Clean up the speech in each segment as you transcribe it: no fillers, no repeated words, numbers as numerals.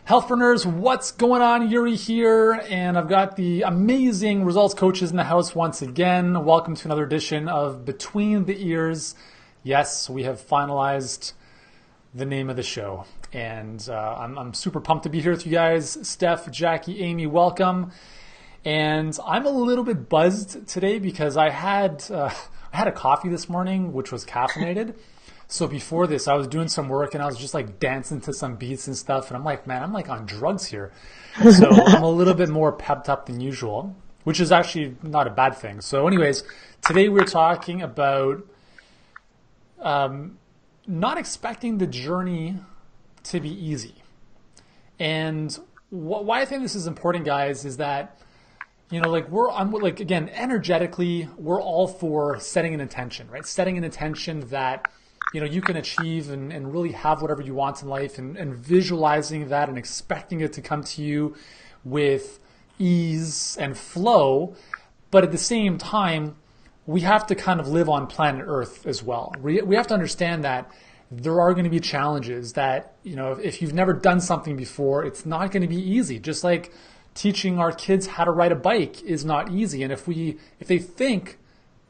Healthpreneurs, what's going on? Yuri here, and I've got the amazing results coaches in the house once again. Welcome to another edition of Between the Ears. Yes, we have finalized the name of the show, and I'm super pumped to be here with you guys. Steph, Jackie, Amy, welcome. And I'm a little bit buzzed today because I had a coffee this morning, which was caffeinated. So before this, I was doing some work and I was just like dancing to some beats and stuff. And I'm like, man, I'm like on drugs here. So I'm a little bit more pepped up than usual, which is actually not a bad thing. So anyways, today we're talking about not expecting the journey to be easy. And why I think this is important, guys, is that, you know, again, energetically, we're all for setting an intention, right? Setting an intention that, you know, you can achieve and really have whatever you want in life and visualizing that and expecting it to come to you with ease and flow. But at the same time, we have to kind of live on planet Earth as well. We have to understand that there are going to be challenges that, you know, if you've never done something before, it's not going to be easy. Just like teaching our kids how to ride a bike is not easy. And if they think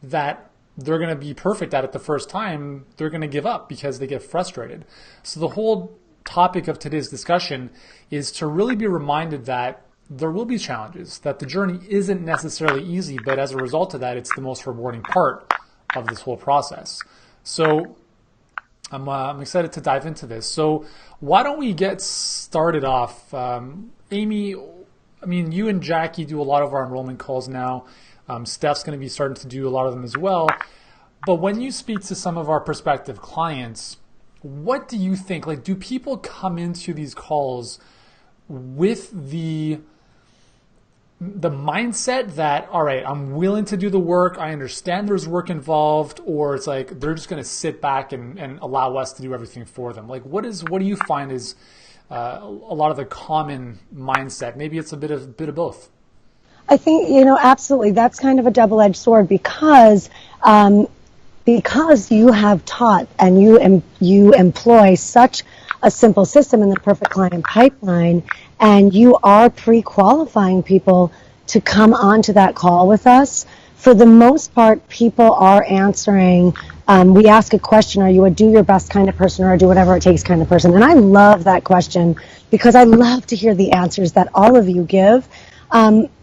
that they're going to be perfect at it the first time, they're going to give up because they get frustrated. So the whole topic of today's discussion is to really be reminded that there will be challenges, that the journey isn't necessarily easy, but as a result of that, it's the most rewarding part of this whole process. So I'm excited to dive into this. So why don't we get started off? Amy, I mean, you and Jackie do a lot of our enrollment calls now. Steph's going to be starting to do a lot of them as well. But when you speak to some of our prospective clients, what do you think? Like, do people come into these calls with the mindset that, all right, I'm willing to do the work, I understand there's work involved, or it's like they're just going to sit back and allow us to do everything for them? Like, what do you find is a lot of the common mindset? Maybe it's a bit of both. I think, you know, absolutely. That's kind of a double-edged sword because you have taught and you employ such a simple system in the Perfect Client Pipeline, and you are pre-qualifying people to come onto that call with us. For the most part, people are answering. We ask a question: are you a do your best kind of person or a do whatever it takes kind of person? And I love that question because I love to hear the answers that all of you give.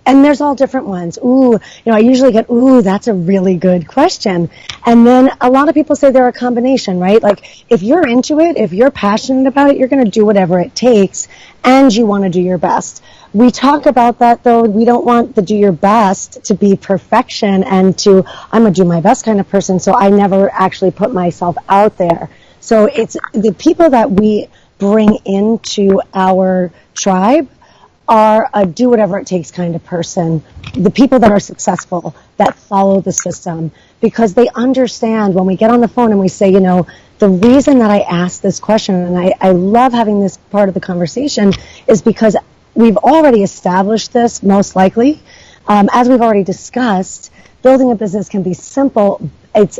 And there's all different ones. Ooh, you know, I usually get, ooh, that's a really good question. And then a lot of people say they're a combination, right? Like, if you're into it, if you're passionate about it, you're going to do whatever it takes, and you want to do your best. We talk about that, though. We don't want the do your best to be perfection and I'm a do my best kind of person, so I never actually put myself out there. So it's the people that we bring into our tribe are a do whatever it takes kind of person, the people that are successful, that follow the system, because they understand when we get on the phone and we say, you know, the reason that I asked this question, and I love having this part of the conversation, is because we've already established this, most likely. As we've already discussed, building a business can be simple, it's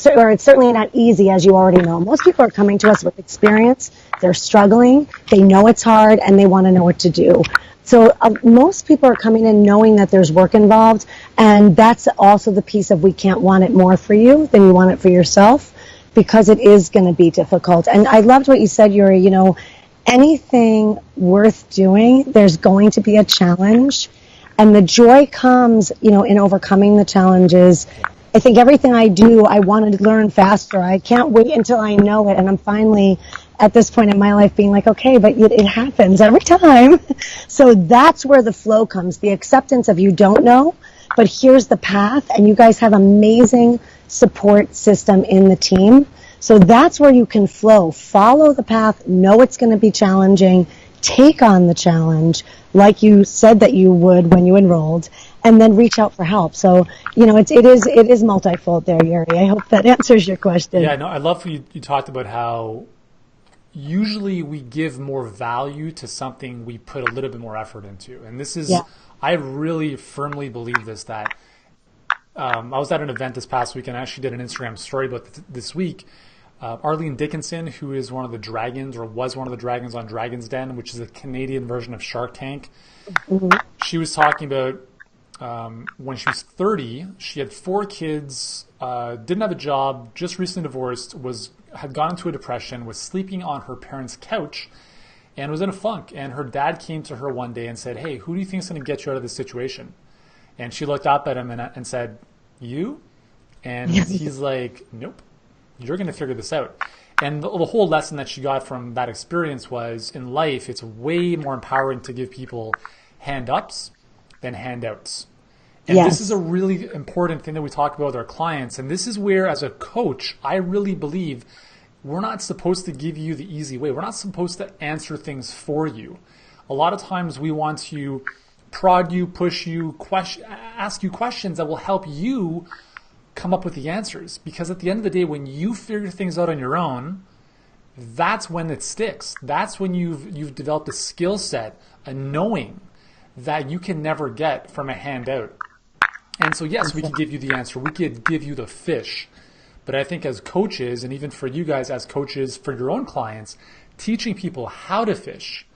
certainly not easy, as you already know. Most people are coming to us with experience. They're struggling. They know it's hard, and they want to know what to do. So most people are coming in knowing that there's work involved, and that's also the piece of we can't want it more for you than you want it for yourself, because it is going to be difficult. And I loved what you said, Yuri. You know, anything worth doing, there's going to be a challenge, and the joy comes, you know, in overcoming the challenges. I think everything I do, I want to learn faster. I can't wait until I know it. And I'm finally at this point in my life being like, okay, but it happens every time. So that's where the flow comes, the acceptance of you don't know, but here's the path. And you guys have amazing support system in the team. So that's where you can flow. Follow the path. Know it's going to be challenging. Take on the challenge like you said that you would when you enrolled, and then reach out for help. So, you know, it is multifold there, Yuri. I hope that answers your question. Yeah, no, I love you talked about how usually we give more value to something we put a little bit more effort into. And this is, I really firmly believe this, that I was at an event this past week and I actually did an Instagram story about this week Arlene Dickinson, who is one of the dragons or was one of the dragons on Dragon's Den, which is a Canadian version of Shark Tank. Mm-hmm. She was talking about when she was 30, she had 4 kids, didn't have a job, just recently divorced, had gone into a depression, was sleeping on her parents' couch, and was in a funk. And her dad came to her one day and said, "Hey, who do you think is going to get you out of this situation?" And she looked up at him and said, "You?" And he's like, "Nope, you're going to figure this out." And the whole lesson that she got from that experience was, in life, it's way more empowering to give people hand-ups than handouts. And This is a really important thing that we talk about with our clients. And this is where, as a coach, I really believe we're not supposed to give you the easy way. We're not supposed to answer things for you. A lot of times we want to prod you, push you, ask you questions that will help you come up with the answers. Because at the end of the day, when you figure things out on your own, that's when it sticks. That's when you've developed a skill set, a knowing that you can never get from a handout. And so yes, we could give you the answer. We could give you the fish. But I think as coaches, and even for you guys as coaches for your own clients, teaching people how to fish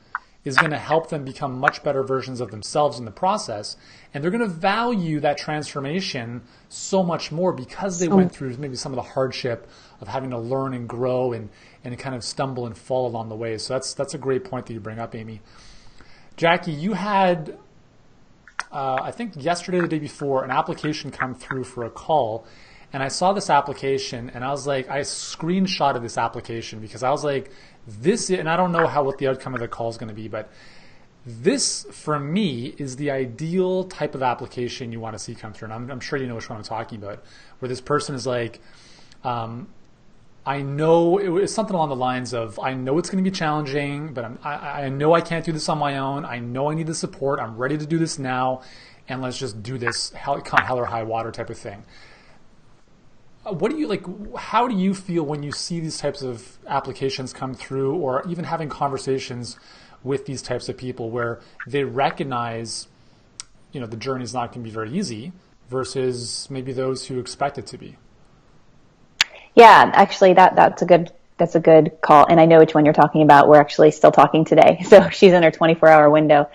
is going to help them become much better versions of themselves in the process. And they're going to value that transformation so much more because they went through maybe some of the hardship of having to learn and grow and kind of stumble and fall along the way. So that's a great point that you bring up, Amy. Jackie, you had, I think yesterday or the day before, an application come through for a call. And I saw this application and I was like, I screenshotted this application because I was like, and I don't know what the outcome of the call is going to be, but this for me is the ideal type of application you want to see come through. And I'm sure you know which one I'm talking about, where this person is like, I know it was something along the lines of, I know it's going to be challenging, but I know I can't do this on my own. I know I need the support. I'm ready to do this now. And let's just do this come hell or high water type of thing. What do you like? How do you feel when you see these types of applications come through, or even having conversations with these types of people where they recognize, the journey is not going to be very easy versus maybe those who expect it to be? Yeah, actually, that's a good call, and I know which one you're talking about. We're actually still talking today, so she's in her 24-hour window.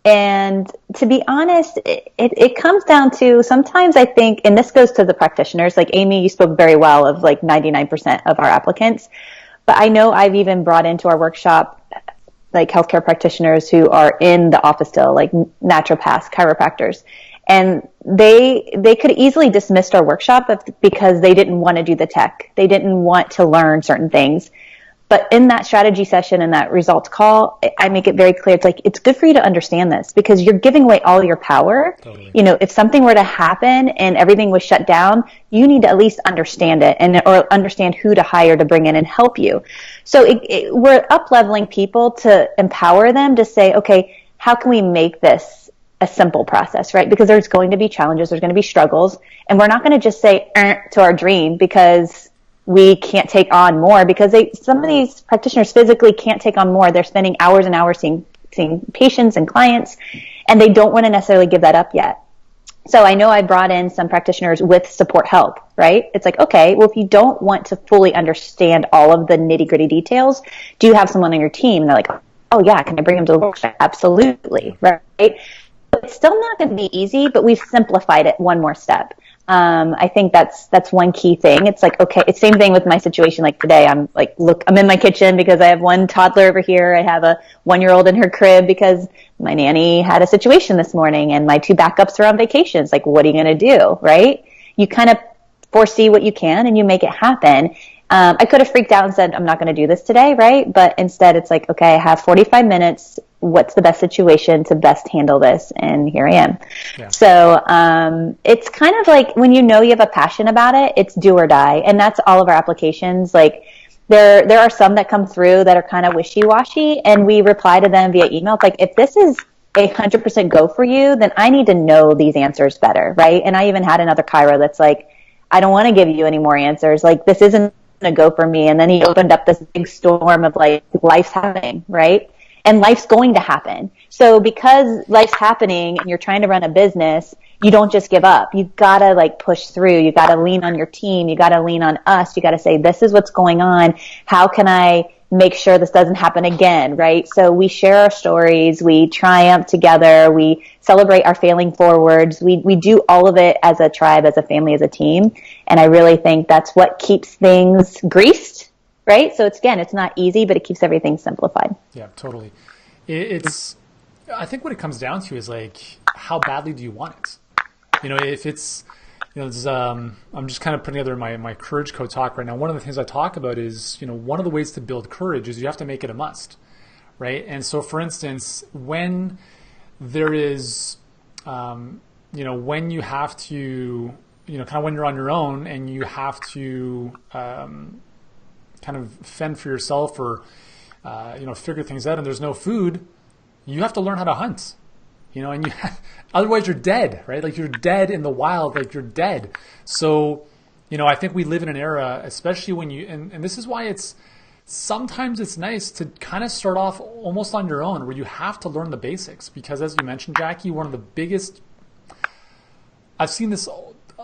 And to be honest, it comes down to sometimes I think, and this goes to the practitioners, like Amy, you spoke very well of like 99% of our applicants, but I know I've even brought into our workshop like healthcare practitioners who are in the office still, like naturopaths, chiropractors, and they could easily dismissed our workshop because they didn't want to do the tech. They didn't want to learn certain things. But in that strategy session and that results call, I make it very clear. It's like, it's good for you to understand this because you're giving away all your power. Totally. If something were to happen and everything was shut down, you need to at least understand it or understand who to hire to bring in and help you. So we're up-leveling people to empower them to say, okay, how can we make this a simple process, right? Because there's going to be challenges, there's going to be struggles, and we're not going to just say to our dream because we can't take on more, because some of these practitioners physically can't take on more. They're spending hours and hours seeing patients and clients, and they don't want to necessarily give that up yet. So I know I brought in some practitioners with support help, right? It's like, okay, well, if you don't want to fully understand all of the nitty-gritty details, do you have someone on your team? And they're like, oh yeah, can I bring them to the workshop? Absolutely, right? It's still not going to be easy, but we've simplified it one more step. I think that's one key thing. It's like, okay, it's same thing with my situation. Like today, I'm in my kitchen because I have one toddler over here. I have a 1-year-old in her crib because my nanny had a situation this morning and my 2 backups are on vacation. It's like, what are you going to do? Right? You kind of foresee what you can and you make it happen. I could have freaked out and said, I'm not going to do this today. Right. But instead it's like, okay, I have 45 minutes. What's the best situation to best handle this? And here I am. Yeah. So, it's kind of like when you have a passion about it, it's do or die. And that's all of our applications. Like there are some that come through that are kind of wishy-washy and we reply to them via email. It's like, if this is 100% go for you, then I need to know these answers better. Right. And I even had another chiro that's like, I don't want to give you any more answers. Like, this isn't going to go for me. And then he opened up this big storm of like, life's happening. Right. And life's going to happen. So because life's happening and you're trying to run a business, you don't just give up. You gotta like push through. You gotta lean on your team. You gotta lean on us. You gotta say, this is what's going on. How can I make sure this doesn't happen again, right? So we share our stories. We triumph together. We celebrate our failing forwards. We do all of it as a tribe, as a family, as a team. And I really think that's what keeps things greased, right? So it's not easy, but it keeps everything simplified. Yeah, totally. It's, I think what it comes down to is like, how badly do you want it? If it's, I'm just kind of putting together my courage code talk right now. One of the things I talk about is, one of the ways to build courage is you have to make it a must, right? And so, for instance, when there is, when you have to, kind of when you're on your own and you have to kind of fend for yourself or, figure things out and there's no food, you have to learn how to hunt. And otherwise you're dead, right? Like you're dead in the wild, like you're dead. So, I think we live in an era, especially when and this is why sometimes it's nice to kind of start off almost on your own where you have to learn the basics because as you mentioned, Jackie, one of the biggest, I've seen this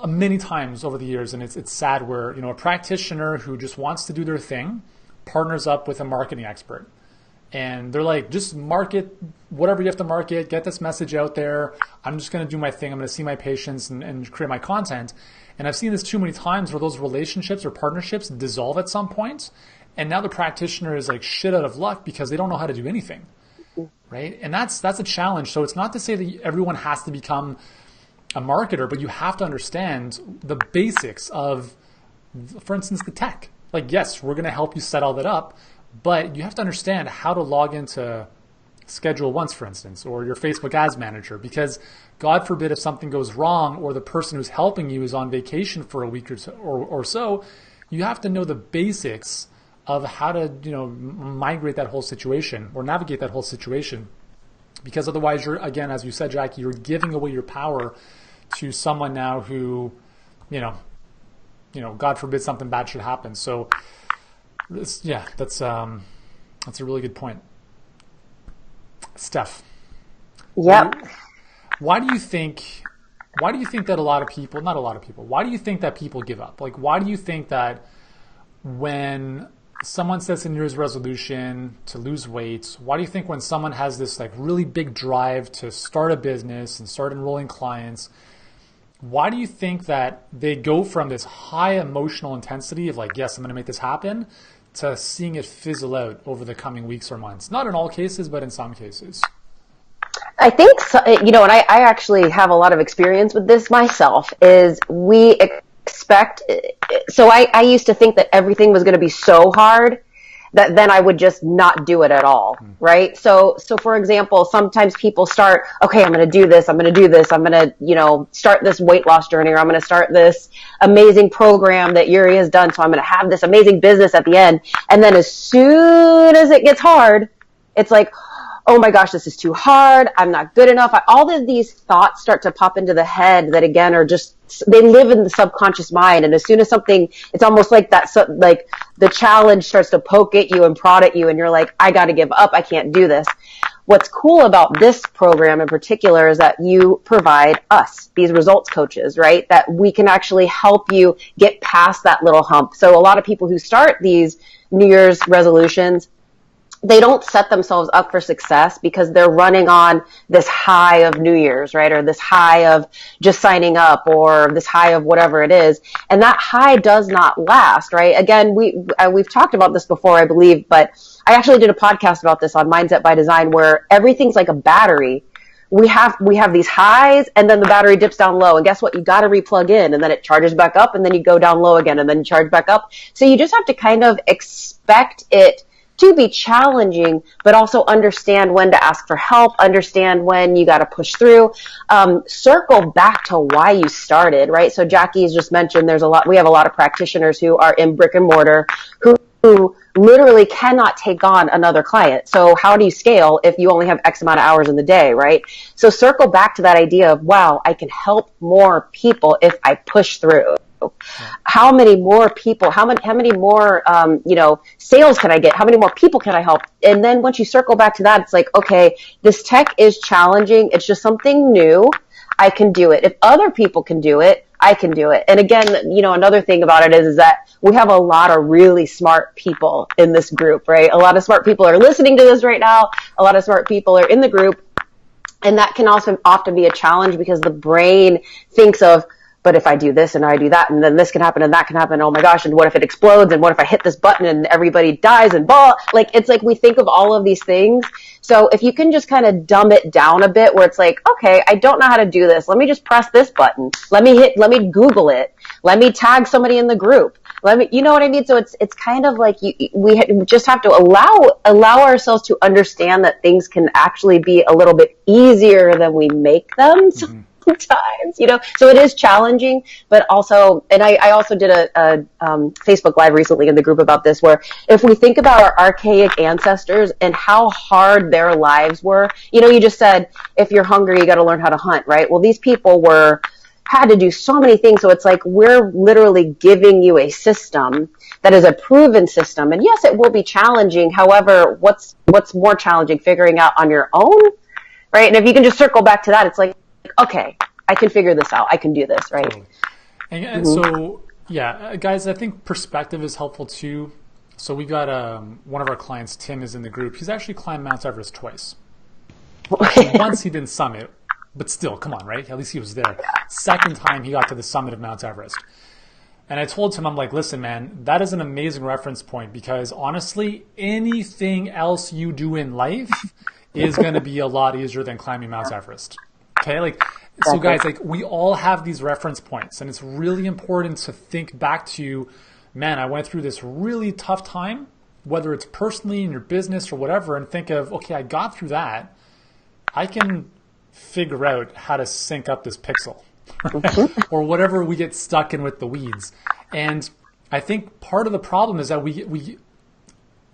many times over the years and it's sad where, a practitioner who just wants to do their thing partners up with a marketing expert. And they're like, just market whatever you have to market, get this message out there. I'm just going to do my thing. I'm going to see my patients and create my content. And I've seen this too many times where those relationships or partnerships dissolve at some point. And now the practitioner is like shit out of luck because they don't know how to do anything. Right. And that's a challenge. So it's not to say that everyone has to become a marketer, but you have to understand the basics of, for instance, the tech. Like, yes, we're going to help you set all that up. But you have to understand how to log into Schedule Once, for instance, or your Facebook Ads Manager, because God forbid if something goes wrong or the person who's helping you is on vacation for a week or so, you have to know the basics of how to, migrate that whole situation or navigate that whole situation. Because otherwise you're, again, as you said, Jackie, you're giving away your power to someone now who, God forbid something bad should happen. So that's a really good point. Steph. Yep. Why do you think that why do you think that people give up? Like, why do you think that when someone sets a New Year's resolution to lose weight, why do you think when someone has this like really big drive to start a business and start enrolling clients, why do you think that they go from this high emotional intensity of like, yes, I'm going to make this happen, to seeing it fizzle out over the coming weeks or months? Not in all cases, but in some cases. I think, and I actually have a lot of experience with this myself, is we expect, so I used to think that everything was going to be so hard that then I would just not do it at all, right? So for example, sometimes people start, okay, I'm going to do this, I'm going to, start this weight loss journey, or I'm going to start this amazing program that Yuri has done, so I'm going to have this amazing business at the end. And then as soon as it gets hard, it's like, oh my gosh, this is too hard, I'm not good enough. All of these thoughts start to pop into the head that, again, are just, they live in the subconscious mind. And as soon as something, it's almost like that, like the challenge starts to poke at you and prod at you, and you're like, I got to give up, I can't do this. What's cool about this program in particular is that you provide us, these results coaches, right? That we can actually help you get past that little hump. So a lot of people who start these New Year's resolutions, they don't set themselves up for success because they're running on this high of New Year's, right? Or this high of just signing up, or this high of whatever it is. And that high does not last, right? Again, we've talked about this before, I believe, but I actually did a podcast about this on Mindset by Design, where everything's like a battery. We have these highs, and then the battery dips down low, and guess what? You got to replug in, and then it charges back up, and then you go down low again, and then you charge back up. So you just have to kind of expect it to be challenging, but also understand when to ask for help, understand when you got to push through, circle back to why you started, right? So Jackie's just mentioned we have a lot of practitioners who are in brick and mortar who literally cannot take on another client. So how do you scale if you only have X amount of hours in the day, right? So circle back to that idea of, wow, I can help more people if I push through. How many more people, how many more, sales can I get? How many more people can I help? And then once you circle back to that, it's like, okay, this tech is challenging. It's just something new. I can do it. If other people can do it, I can do it. And again, another thing about it is that we have a lot of really smart people in this group, right? A lot of smart people are listening to this right now. A lot of smart people are in the group. And that can also often be a challenge because the brain thinks of, but if I do this and I do that, and then this can happen and that can happen. Oh my gosh. And what if it explodes? And what if I hit this button and everybody dies and blah? Like, it's like we think of all of these things. So if you can just kind of dumb it down a bit where it's like, okay, I don't know how to do this. Let me just press this button. Let me Google it. Let me tag somebody in the group. You know what I mean? So it's kind of like we just have to allow ourselves to understand that things can actually be a little bit easier than we make them. Mm-hmm. Sometimes, so it is challenging, but also, and I also did a Facebook Live recently in the group about this, where if we think about our archaic ancestors and how hard their lives were, you just said, if you're hungry, you got to learn how to hunt, right? Well, these people had to do so many things. So it's like, we're literally giving you a system that is a proven system. And yes, it will be challenging. However, what's more challenging, figuring out on your own, right? And if you can just circle back to that, it's like, okay, I can figure this out. I can do this, right? Totally. And so, yeah, guys, I think perspective is helpful too. So we've got one of our clients, Tim, is in the group. He's actually climbed Mount Everest twice. Once he didn't summit, but still, come on, right? At least he was there. Second time he got to the summit of Mount Everest. And I told him, I'm like, listen, man, that is an amazing reference point because honestly, anything else you do in life is going to be a lot easier than climbing Mount Everest. Okay, so guys, we all have these reference points, and it's really important to think back to, man, I went through this really tough time, whether it's personally in your business or whatever, and think of, okay, I got through that. I can figure out how to sync up this pixel or whatever we get stuck in with the weeds. And I think part of the problem is that we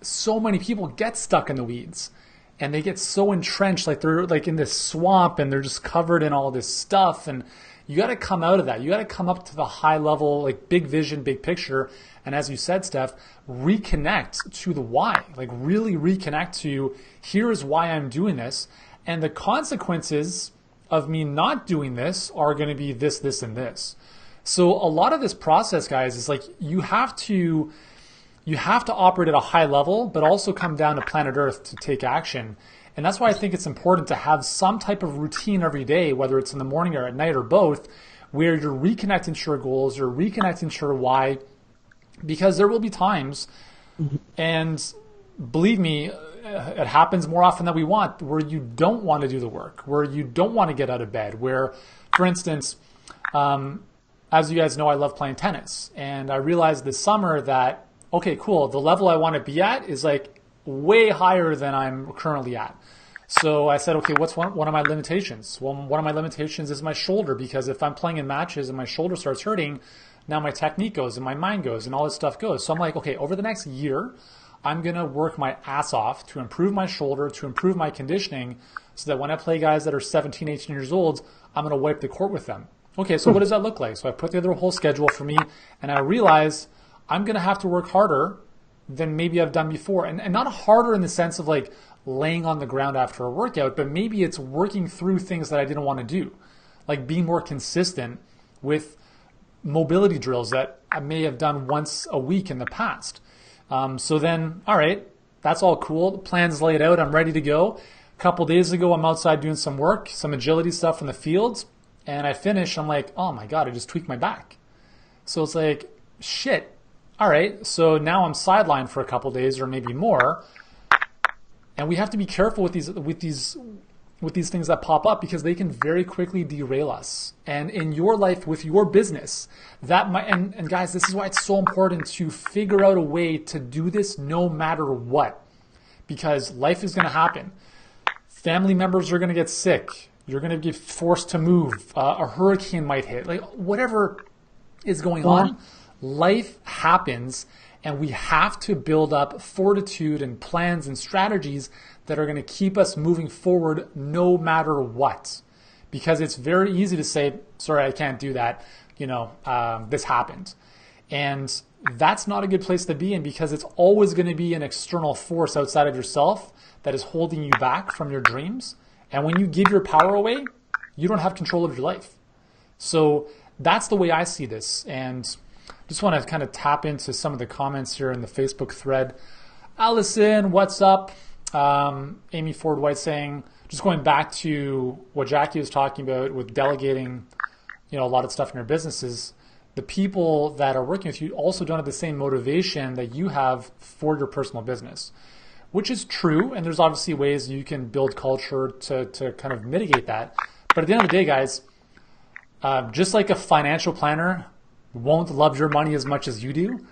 so many people get stuck in the weeds. And they get so entrenched, like they're like in this swamp and they're just covered in all this stuff. And you got to come out of that. You got to come up to the high level, like big vision, big picture. And as you said, Steph, reconnect to the why, like really reconnect to here is why I'm doing this. And the consequences of me not doing this are going to be this, this, and this. So a lot of this process, guys, is like you have to operate at a high level, but also come down to planet Earth to take action. And that's why I think it's important to have some type of routine every day, whether it's in the morning or at night or both, where you're reconnecting to your goals, you're reconnecting to your why, because there will be times, and believe me, it happens more often than we want, where you don't want to do the work, where you don't want to get out of bed, where, for instance, as you guys know, I love playing tennis. And I realized this summer that okay, cool. The level I want to be at is like way higher than I'm currently at. So I said, okay, what's one of my limitations? Well, one of my limitations is my shoulder, because if I'm playing in matches and my shoulder starts hurting, now my technique goes and my mind goes and all this stuff goes. So I'm like, okay, over the next year, I'm going to work my ass off to improve my shoulder, to improve my conditioning, so that when I play guys that are 17, 18 years old, I'm going to wipe the court with them. Okay, so what does that look like? So I put together a whole schedule for me, and I realized I'm going to have to work harder than maybe I've done before. And not harder in the sense of like laying on the ground after a workout, but maybe it's working through things that I didn't want to do, like being more consistent with mobility drills that I may have done once a week in the past. So then, all right, that's all cool. The plan's laid out. I'm ready to go. A couple days ago, I'm outside doing some work, some agility stuff in the fields, and I finish. I'm like, oh my God, I just tweaked my back. So it's like, shit. All right, so now I'm sidelined for a couple days or maybe more, and we have to be careful with these things that pop up, because they can very quickly derail us. And in your life, with your business, that might, and guys, this is why it's so important to figure out a way to do this no matter what, because life is going to happen. Family members are going to get sick. You're going to get forced to move. A hurricane might hit. Like whatever is going on. Life happens, and we have to build up fortitude and plans and strategies that are going to keep us moving forward no matter what. Because it's very easy to say, sorry, I can't do that. This happened. And that's not a good place to be in, because it's always going to be an external force outside of yourself that is holding you back from your dreams. And when you give your power away, you don't have control of your life. So that's the way I see this. And just want to kind of tap into some of the comments here in the Facebook thread. Allison, what's up? Amy Ford White saying, just going back to what Jackie was talking about with delegating, a lot of stuff in your businesses, the people that are working with you also don't have the same motivation that you have for your personal business, which is true. And there's obviously ways you can build culture to kind of mitigate that. But at the end of the day, guys, just like a financial planner won't love your money as much as you do,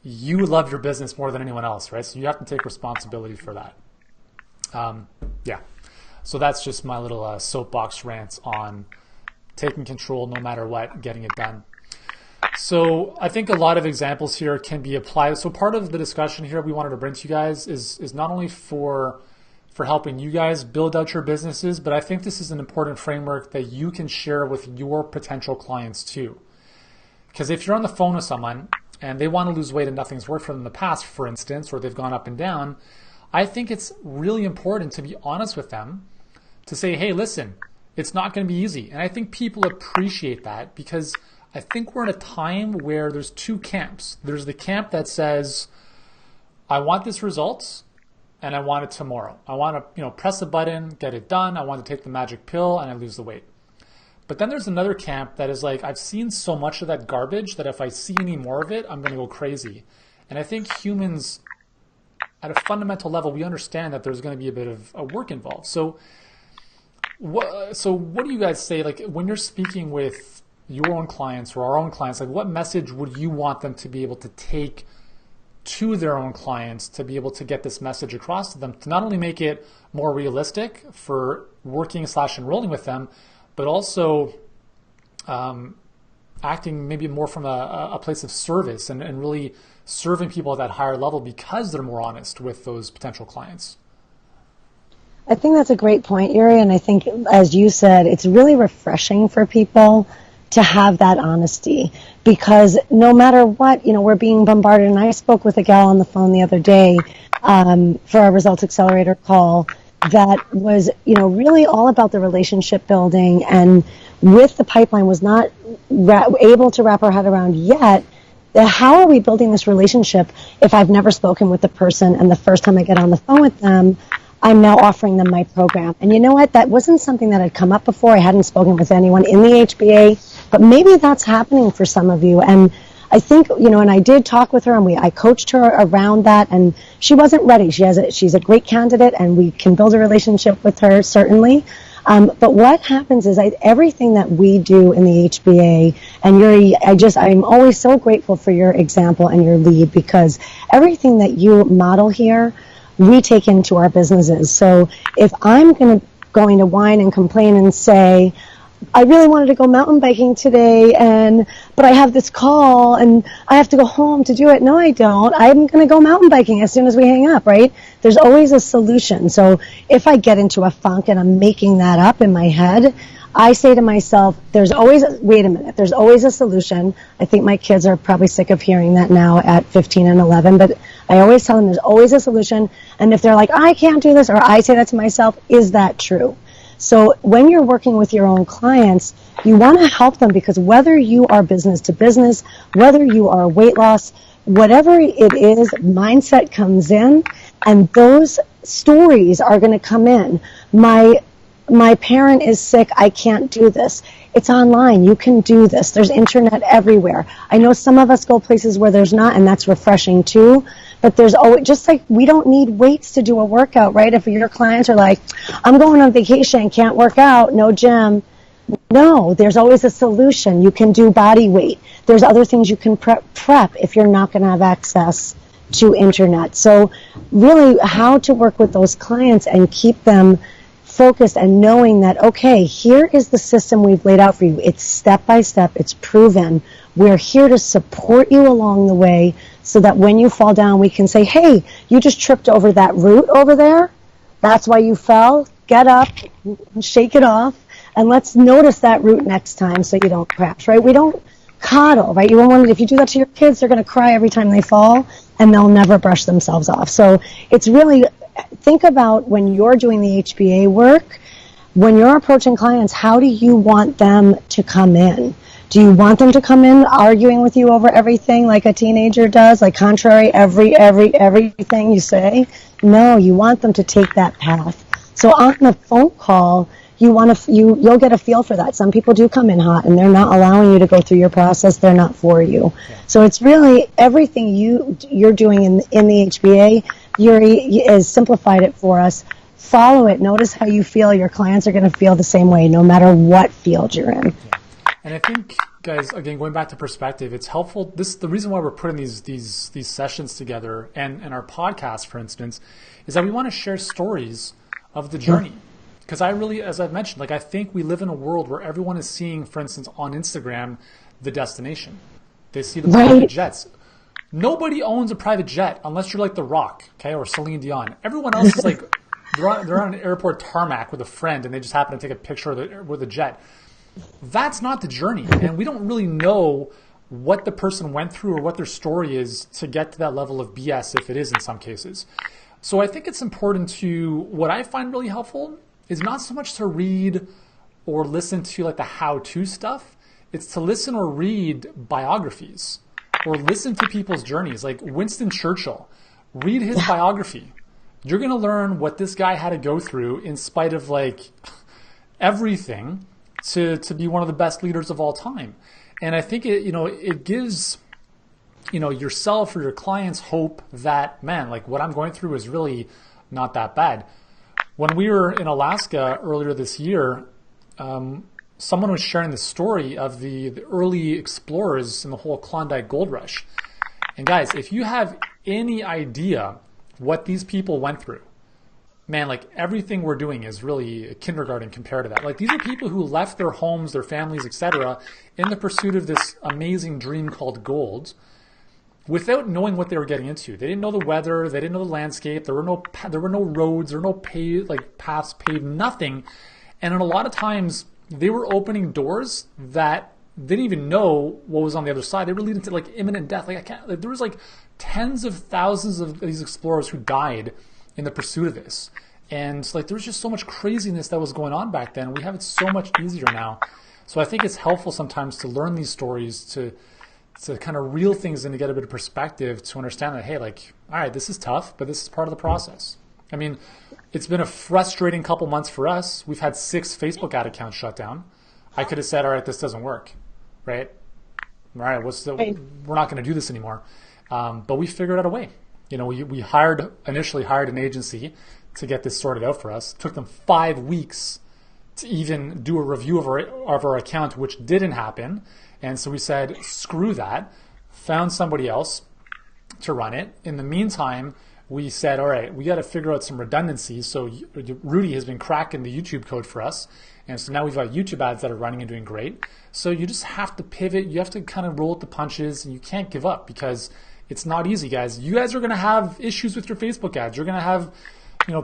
you love your business more than anyone else, right? So you have to take responsibility for that. Yeah. So that's just my little soapbox rant on taking control no matter what, getting it done. So I think a lot of examples here can be applied. So part of the discussion here we wanted to bring to you guys is not only for helping you guys build out your businesses, but I think this is an important framework that you can share with your potential clients too. Because if you're on the phone with someone and they want to lose weight and nothing's worked for them in the past, for instance, or they've gone up and down, I think it's really important to be honest with them, to say, hey, listen, it's not going to be easy. And I think people appreciate that, because I think we're in a time where there's two camps. There's the camp that says, I want this result and I want it tomorrow. I want to, press a button, get it done. I want to take the magic pill and I lose the weight. But then there's another camp that is like, I've seen so much of that garbage that if I see any more of it, I'm going to go crazy. And I think humans, at a fundamental level, we understand that there's going to be a bit of a work involved. So what do you guys say, like when you're speaking with your own clients or our own clients, like what message would you want them to be able to take to their own clients to be able to get this message across to them, to not only make it more realistic for working/enrolling with them, but also acting maybe more from a place of service and really serving people at that higher level because they're more honest with those potential clients? I think that's a great point, Yuri, and I think, as you said, it's really refreshing for people to have that honesty, because no matter what, we're being bombarded. And I spoke with a gal on the phone the other day for our Results Accelerator call that was, really all about the relationship building, and with the pipeline was not able to wrap her head around yet. How are we building this relationship if I've never spoken with the person, and the first time I get on the phone with them, I'm now offering them my program? And you know what? That wasn't something that had come up before. I hadn't spoken with anyone in the HBA, but maybe that's happening for some of you. And I think, and I did talk with her, and I coached her around that, and she wasn't ready. She's a great candidate, and we can build a relationship with her, certainly. But what happens is everything that we do in the HBA, and Yuri, I'm always so grateful for your example and your lead, because everything that you model here, we take into our businesses. So if I'm going to whine and complain and say, I really wanted to go mountain biking today, but I have this call and I have to go home to do it. No, I don't. I'm going to go mountain biking as soon as we hang up, right? There's always a solution. So if I get into a funk and I'm making that up in my head, I say to myself, wait a minute, there's always a solution. I think my kids are probably sick of hearing that now at 15 and 11, but I always tell them there's always a solution. And if they're like, I can't do this, or I say that to myself, is that true? So when you're working with your own clients, you want to help them, because whether you are business to business, whether you are weight loss, whatever it is, mindset comes in, and those stories are going to come in. My parent is sick, I can't do this. It's online, you can do this. There's internet everywhere. I know some of us go places where there's not, and that's refreshing too. But there's always, just like we don't need weights to do a workout, right? If your clients are like, I'm going on vacation, can't work out, no gym. No, there's always a solution. You can do body weight. There's other things you can prep if you're not going to have access to internet. So really, how to work with those clients and keep them focused and knowing that, okay, here is the system we've laid out for you. It's step by step. It's proven. We're here to support you along the way, so that when you fall down, we can say, hey, you just tripped over that root over there. That's why you fell. Get up, shake it off, and let's notice that root next time so you don't crash, right? We don't coddle, right? You won't, if you do that to your kids, they're going to cry every time they fall, and they'll never brush themselves off. So it's really, think about when you're doing the HBA work, when you're approaching clients, how do you want them to come in? Do you want them to come in arguing with you over everything like a teenager does, like contrary everything you say? No, you want them to take that path. So on the phone call, you'll get a feel for that. Some people do come in hot and they're not allowing you to go through your process. They're not for you. Yeah. So it's really everything you're doing in the HBA. Yuri has simplified it for us. Follow it. Notice how you feel. Your clients are going to feel the same way no matter what field you're in. Yeah. And I think, guys, again, going back to perspective, it's helpful. The reason why we're putting these sessions together and our podcast, for instance, is that we want to share stories of the journey. Because I really, as I've mentioned, I think we live in a world where everyone is seeing, for instance, on Instagram, the destination. They see the private jets. Nobody owns a private jet unless you're like The Rock, okay, or Celine Dion. Everyone else is like, they're on an airport tarmac with a friend and they just happen to take a picture with a jet. That's not the journey. And we don't really know what the person went through or what their story is to get to that level of BS, if it is in some cases. So I think it's important to, what I find really helpful is not so much to read or listen to like the how-to stuff. It's to listen or read biographies or listen to people's journeys. Like Winston Churchill, read his biography. You're going to learn what this guy had to go through in spite of like everything to be one of the best leaders of all time. And I think it gives yourself or your clients hope that, man, like what I'm going through is really not that bad. When we were in Alaska earlier this year, someone was sharing the story of the early explorers in the whole Klondike Gold Rush. And guys, if you have any idea what these people went through, man, like everything we're doing is really a kindergarten compared to that. Like these are people who left their homes, their families, etc., in the pursuit of this amazing dream called gold, without knowing what they were getting into. They didn't know the weather. They didn't know the landscape. There were no roads. There were no paths paved, nothing. And in a lot of times, they were opening doors that they didn't even know what was on the other side. They were leading to like imminent death. There was like tens of thousands of these explorers who died in the pursuit of this. And like there was just so much craziness that was going on back then. We have it so much easier now. So I think it's helpful sometimes to learn these stories, to kind of reel things in to get a bit of perspective, to understand that, hey, like, all right, this is tough, but this is part of the process. I mean, it's been a frustrating couple months for us. We've had 6 Facebook ad accounts shut down. I could have said, all right, this doesn't work, right? All right, we're not going to do this anymore. But we figured out a way. We initially hired an agency to get this sorted out for us. It took them 5 weeks to even do a review of our account, which didn't happen. And so we said, screw that, found somebody else to run it. In the meantime, we said, all right, we got to figure out some redundancies. So Rudy has been cracking the YouTube code for us. And so now we've got YouTube ads that are running and doing great. So you just have to pivot. You have to kind of roll with the punches, and you can't give up because it's not easy, guys. You guys are going to have issues with your Facebook ads. You're going to have,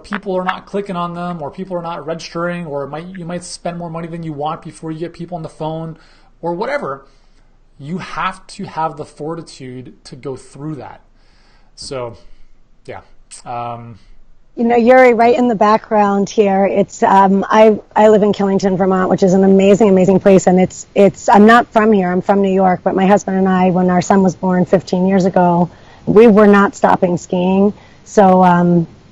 people are not clicking on them, or people are not registering, or you might spend more money than you want before you get people on the phone, or whatever. You have to have the fortitude to go through that. So, yeah. Yuri, right in the background here, it's I live in Killington, Vermont, which is an amazing, amazing place, and it's I'm not from here. I'm from New York, but my husband and I, when our son was born 15 years ago, we were not stopping skiing. So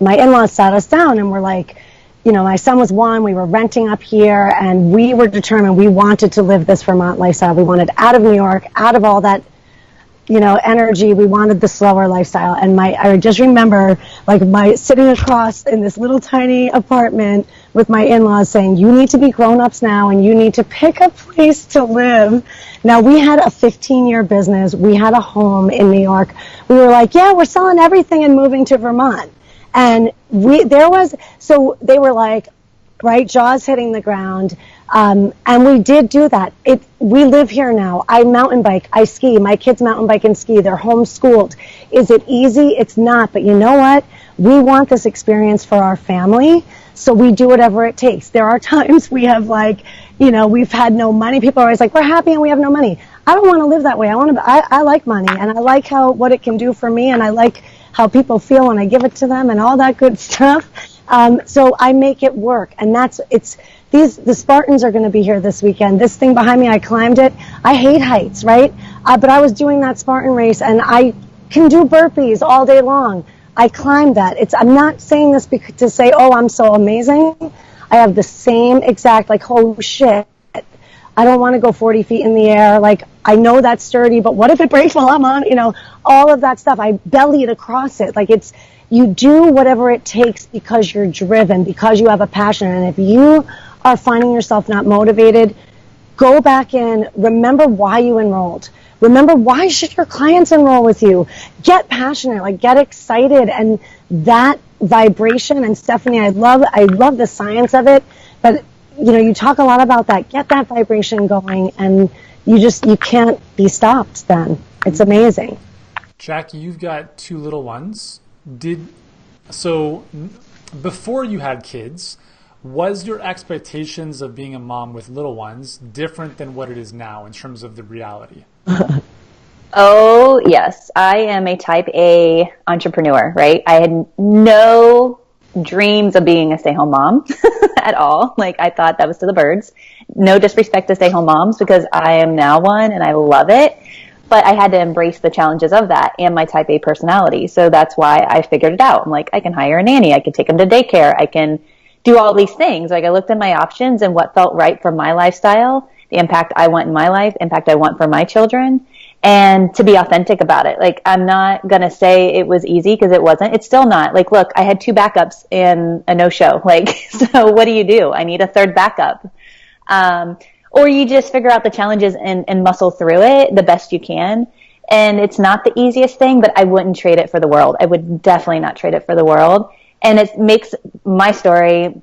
my in-laws sat us down and were like, my son was 1, we were renting up here, and we were determined we wanted to live this Vermont lifestyle. We wanted out of New York, out of all that, energy. We wanted the slower lifestyle. And I just remember sitting across in this little tiny apartment with my in-laws saying, you need to be grown-ups now and you need to pick a place to live. Now, we had a 15-year business. We had a home in New York. We were like, yeah, we're selling everything and moving to Vermont. And so they were like, right, jaws hitting the ground. And we did do that. We live here now. I mountain bike, I ski. My kids mountain bike and ski. They're homeschooled. Is it easy? It's not. But you know what? We want this experience for our family, so we do whatever it takes. There are times we have we've had no money. People are always like, we're happy and we have no money. I don't want to live that way. I like money, and I like what it can do for me, and I like how people feel when I give it to them and all that good stuff. So I make it work, and the Spartans are going to be here this weekend. This thing behind me, I climbed it. I hate heights, right? But I was doing that Spartan race, and I can do burpees all day long. I climbed that. I'm not saying this to say, oh, I'm so amazing. I have the same exact, like, oh, shit. I don't want to go 40 feet in the air. Like, I know that's sturdy, but what if it breaks while I'm on, all of that stuff. I bellied across it. Like, you do whatever it takes because you're driven, because you have a passion. And if you are finding yourself not motivated, go back in, remember why you enrolled. Remember, why should your clients enroll with you? Get passionate, like, get excited. And that vibration, and Stephanie, I love the science of it, but you talk a lot about that. Get that vibration going, and you can't be stopped then. It's amazing. Jackie, you've got 2 little ones. So before you had kids, was your expectations of being a mom with little ones different than what it is now in terms of the reality? Oh, yes. I am a type A entrepreneur, right? I had no dreams of being a stay-home mom at all. Like, I thought that was to the birds. No disrespect to stay-home moms, because I am now one and I love it. But I had to embrace the challenges of that and my type A personality. So that's why I figured it out. I'm like, I can hire a nanny. I can take them to daycare. I can do all these things. Like, I looked at my options and what felt right for my lifestyle, the impact I want in my life, impact I want for my children, and to be authentic about it. Like, I'm not going to say it was easy, because it wasn't. It's still not. Like, look, I had 2 backups and a no-show. Like, so what do? I need a 3rd backup. Or you just figure out the challenges and muscle through it the best you can. And it's not the easiest thing, but I wouldn't trade it for the world. I would definitely not trade it for the world. And it makes my story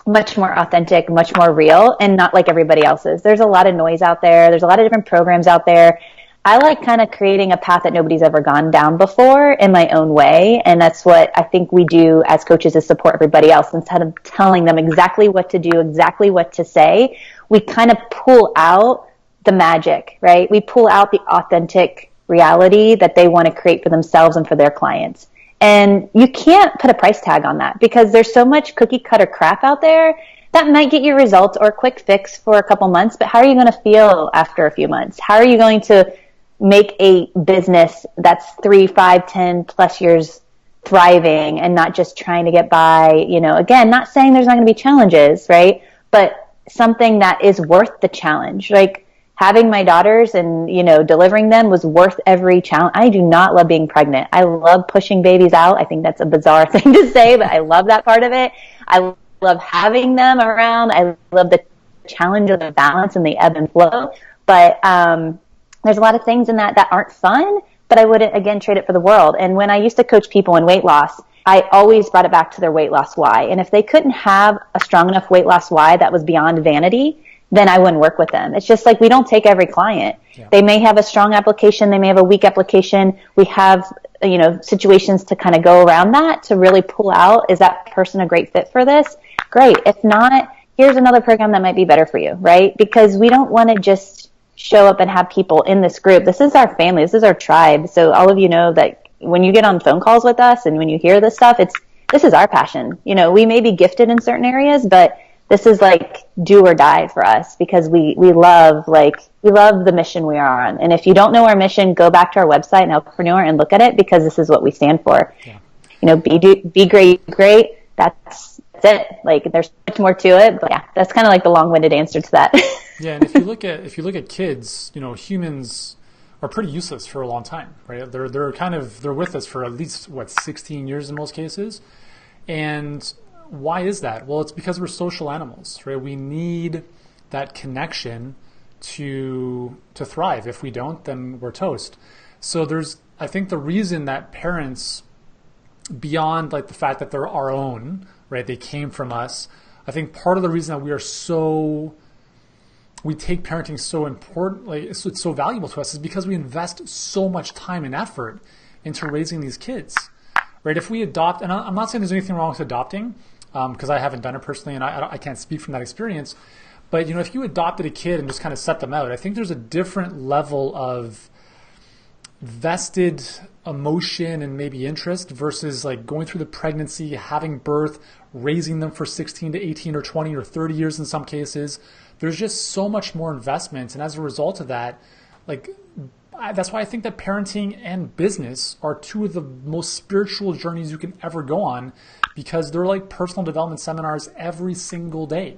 much more authentic, much more real, and not like everybody else's. There's a lot of noise out there. There's a lot of different programs out there. I like kind of creating a path that nobody's ever gone down before in my own way. And that's what I think we do as coaches, is support everybody else. Instead of telling them exactly what to do, exactly what to say, we kind of pull out the magic, right? We pull out the authentic reality that they want to create for themselves and for their clients. And you can't put a price tag on that, because there's so much cookie cutter crap out there that might get you results or a quick fix for a couple months. But how are you going to feel after a few months? How are you going to make a business that's 3, 5, 10 plus years thriving and not just trying to get by? Again, not saying there's not going to be challenges, right? But something that is worth the challenge. Like, having my daughters and, delivering them was worth every challenge. I do not love being pregnant. I love pushing babies out. I think that's a bizarre thing to say, but I love that part of it. I love having them around. I love the challenge of the balance and the ebb and flow. But there's a lot of things in that aren't fun, but I wouldn't, again, trade it for the world. And when I used to coach people in weight loss, I always brought it back to their weight loss why. And if they couldn't have a strong enough weight loss why that was beyond vanity, then I wouldn't work with them. It's just like, we don't take every client. Yeah. They may have a strong application. They may have a weak application. We have, situations to kind of go around that to really pull out, is that person a great fit for this? Great. If not, here's another program that might be better for you, right? Because we don't want to just show up and have people in this group. This is our family. This is our tribe. So all of you know that when you get on phone calls with us and when you hear this stuff, this is our passion. We may be gifted in certain areas, but this is like do or die for us, because we love the mission we are on. And if you don't know our mission, go back to our website, Healthpreneur, and look at it, because this is what we stand for. Yeah. Be great. That's it. Like, there's much more to it, but yeah, that's kind of like the long-winded answer to that. Yeah. And if you look at kids, humans are pretty useless for a long time, right? They're with us for at least 16 years in most cases. And why is that? Well, it's because we're social animals, right? We need that connection to thrive. If we don't, then we're toast. So I think the reason that parents, beyond like the fact that they're our own, right? They came from us. I think part of the reason that we take parenting so important, like it's so valuable to us, is because we invest so much time and effort into raising these kids, right? If we adopt, and I'm not saying there's anything wrong with adopting, because I haven't done it personally and I can't speak from that experience. But, if you adopted a kid and just kind of set them out, I think there's a different level of vested emotion and maybe interest versus like going through the pregnancy, having birth, raising them for 16 to 18 or 20 or 30 years in some cases. There's just so much more investment. And as a result of that, like that's why I think that parenting and business are two of the most spiritual journeys you can ever go on, because they're like personal development seminars every single day.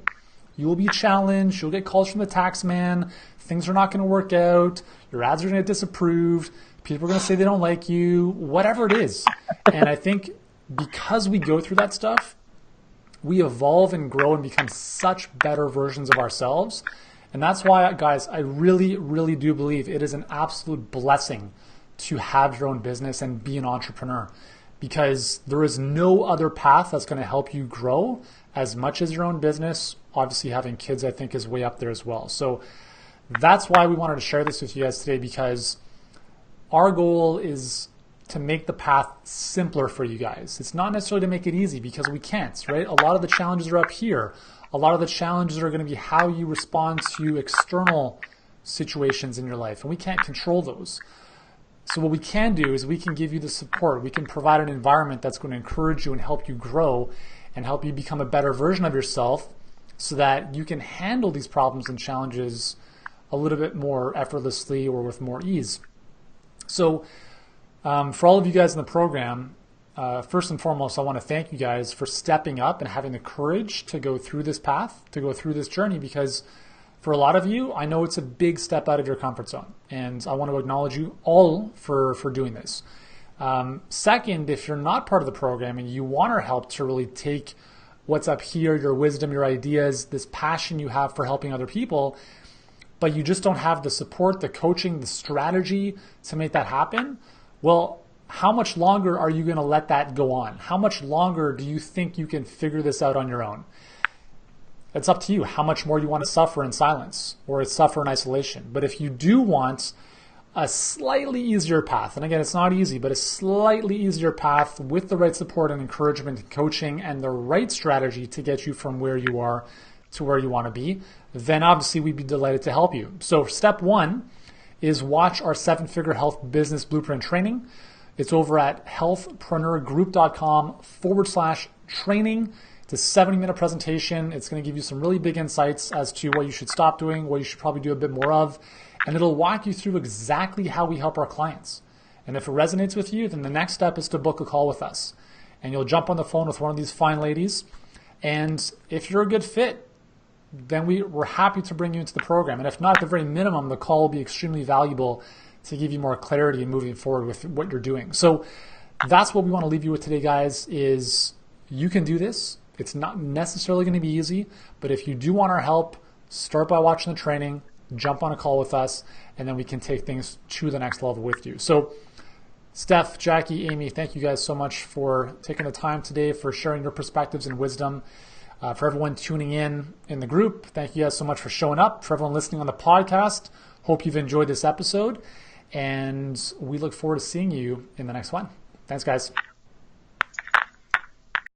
You will be challenged. You'll get calls from the tax man. Things are not going to work out. Your ads are going to get disapproved. People are going to say they don't like you, whatever it is. And I think because we go through that stuff, we evolve and grow and become such better versions of ourselves. And that's why, guys, I really, really do believe it is an absolute blessing to have your own business and be an entrepreneur, because there is no other path that's going to help you grow as much as your own business. Obviously, having kids, I think, is way up there as well. So that's why we wanted to share this with you guys today, because our goal is to make the path simpler for you guys. It's not necessarily to make it easy, because we can't, right? A lot of the challenges are up here. A lot of the challenges are going to be how you respond to external situations in your life, and we can't control those. So what we can do is we can give you the support. We can provide an environment that's going to encourage you and help you grow and help you become a better version of yourself, so that you can handle these problems and challenges a little bit more effortlessly or with more ease. So for all of you guys in the program, first and foremost, I want to thank you guys for stepping up and having the courage to go through this path, to go through this journey, because for a lot of you, I know it's a big step out of your comfort zone, and I want to acknowledge you all for doing this. Second, if you're not part of the program and you want our help to really take what's up here, your wisdom, your ideas, this passion you have for helping other people, but you just don't have the support, the coaching, the strategy to make that happen, well, how much longer are you going to let that go on? How much longer do you think you can figure this out on your own? It's up to you how much more you want to suffer in silence or suffer in isolation. But if you do want a slightly easier path, and again, it's not easy, but a slightly easier path with the right support and encouragement and coaching and the right strategy to get you from where you are to where you want to be, then obviously we'd be delighted to help you. So step one is watch our 7-figure health business blueprint training. It's over at healthpreneurgroup.com/training. It's a 70-minute presentation. It's going to give you some really big insights as to what you should stop doing, what you should probably do a bit more of, and it'll walk you through exactly how we help our clients. And if it resonates with you, then the next step is to book a call with us. And you'll jump on the phone with one of these fine ladies, and if you're a good fit, then we're happy to bring you into the program. And if not, at the very minimum, the call will be extremely valuable to give you more clarity in moving forward with what you're doing. So that's what we want to leave you with today, guys, is you can do this. It's not necessarily going to be easy, but if you do want our help, start by watching the training, jump on a call with us, and then we can take things to the next level with you. So Steph, Jackie, Amy, thank you guys so much for taking the time today, for sharing your perspectives and wisdom. For everyone tuning in the group, thank you guys so much for showing up. For everyone listening on the podcast, hope you've enjoyed this episode, and we look forward to seeing you in the next one. Thanks, guys.